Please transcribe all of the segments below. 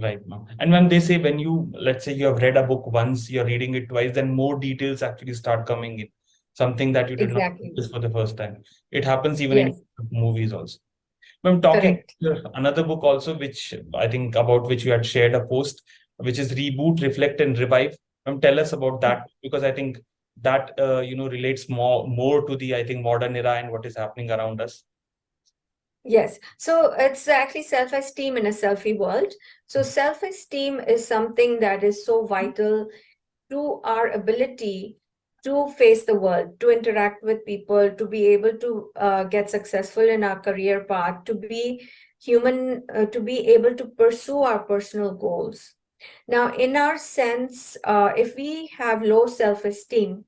Right now. And when they say, when you, let's say you have read a book once, you're reading it twice, then more details actually start coming in. Something that you did not Exactly. notice for the first time. It happens even in Yes, movies also. I'm talking correct. another book also, which I think about which you had shared a post, which is Reboot, Reflect, and Revive. Tell us about that, because I think that relates more to the, I think, modern era and what is happening around us. Yes. So it's actually self-esteem in a selfie world. So self-esteem is something that is so vital to our ability to face the world, to interact with people, to be able to get successful in our career path, to be human, to be able to pursue our personal goals. Now, in our sense, if we have low self-esteem,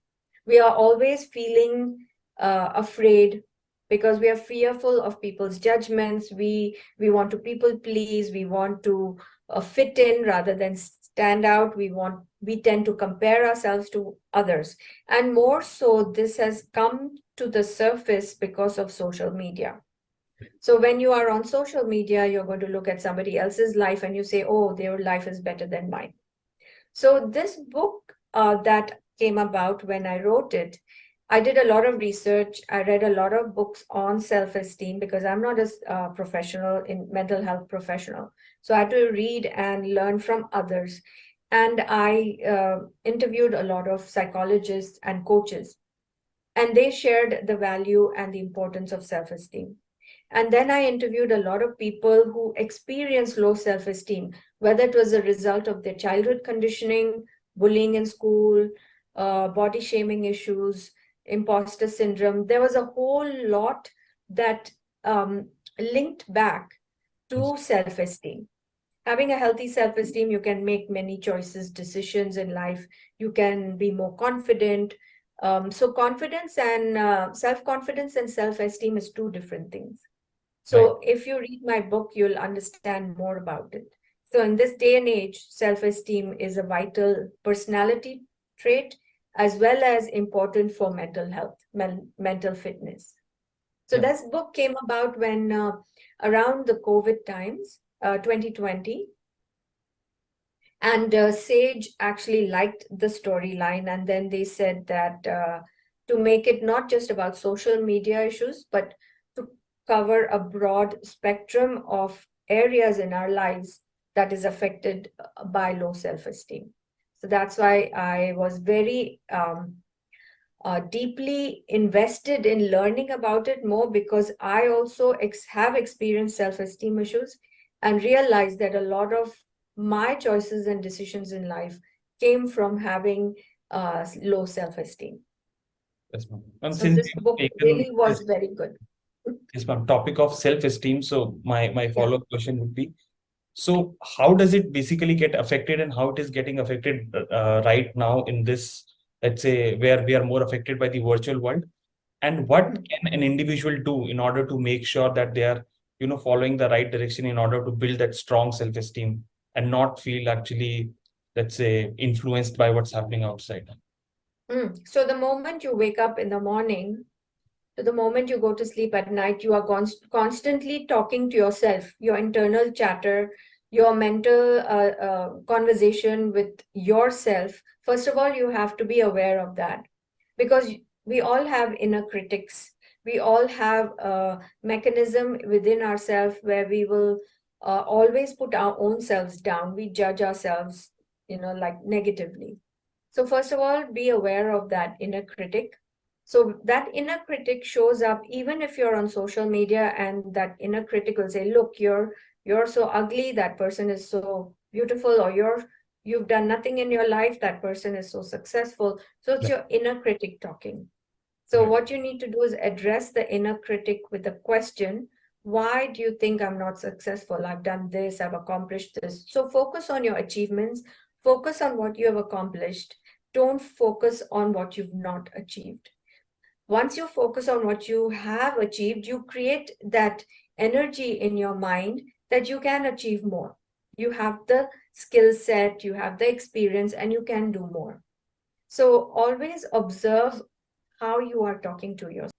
we are always feeling afraid because we are fearful of people's judgments. We want to people please. We want to fit in rather than stand out. We tend to compare ourselves to others, and more so, this has come to the surface because of social media. So when you are on social media, you're going to look at somebody else's life and you say, oh, their life is better than mine. So this book that came about when I wrote it, I did a lot of research. I read a lot of books on self-esteem because I'm not a professional in mental health professional. So I had to read and learn from others. And I interviewed a lot of psychologists and coaches, and they shared the value and the importance of self-esteem. And then I interviewed a lot of people who experienced low self esteem, whether it was a result of their childhood conditioning, bullying in school, body shaming issues, imposter syndrome. There was a whole lot that linked back Yes. to self esteem. Having a healthy self esteem, you can make many choices, decisions in life. You can be more confident. So, confidence and self confidence and self esteem is two different things. Right. So if you read my book, you'll understand more about it. So in this day and age, self-esteem is a vital personality trait as well as important for mental health, mental fitness. So Yeah. this book came about when around the COVID times, 2020, and Sage actually liked the storyline, and then they said that to make it not just about social media issues, but to cover a broad spectrum of areas in our lives that is affected by low self-esteem. So that's why I was very deeply invested in learning about it more, because I also have experienced self-esteem issues and realized that a lot of my choices and decisions in life came from having low self-esteem. Yes, ma'am. Ma'am, So since this you've book taken really this, was very good. yes, ma'am, topic of self-esteem, so my Yeah. follow-up question would be, so how does it basically get affected, and how it is getting affected right now in this, let's say, where we are more affected by the virtual world? And what Mm. can an individual do in order to make sure that they are, following the right direction in order to build that strong self-esteem and not feel actually, let's say, influenced by what's happening outside? So the moment you wake up in the morning to the moment you go to sleep at night, you are constantly talking to yourself, your internal chatter, your mental conversation with yourself. First of all, you have to be aware of that, because we all have inner critics. We all have a mechanism within ourselves where we will always put our own selves down. We judge ourselves, like negatively. So, first of all, be aware of that inner critic. So, that inner critic shows up even if you're on social media, and that inner critic will say, look, you're so ugly, that person is so beautiful, or you've done nothing in your life, that person is so successful. So it's Yeah. your inner critic talking. So Right. what you need to do is address the inner critic with the question, why do you think I'm not successful? I've done this, I've accomplished this. So focus on your achievements, focus on what you have accomplished. Don't focus on what you've not achieved. Once you focus on what you have achieved, you create that energy in your mind that you can achieve more. You have the skill set, you have the experience, and you can do more. So always observe how you are talking to yourself.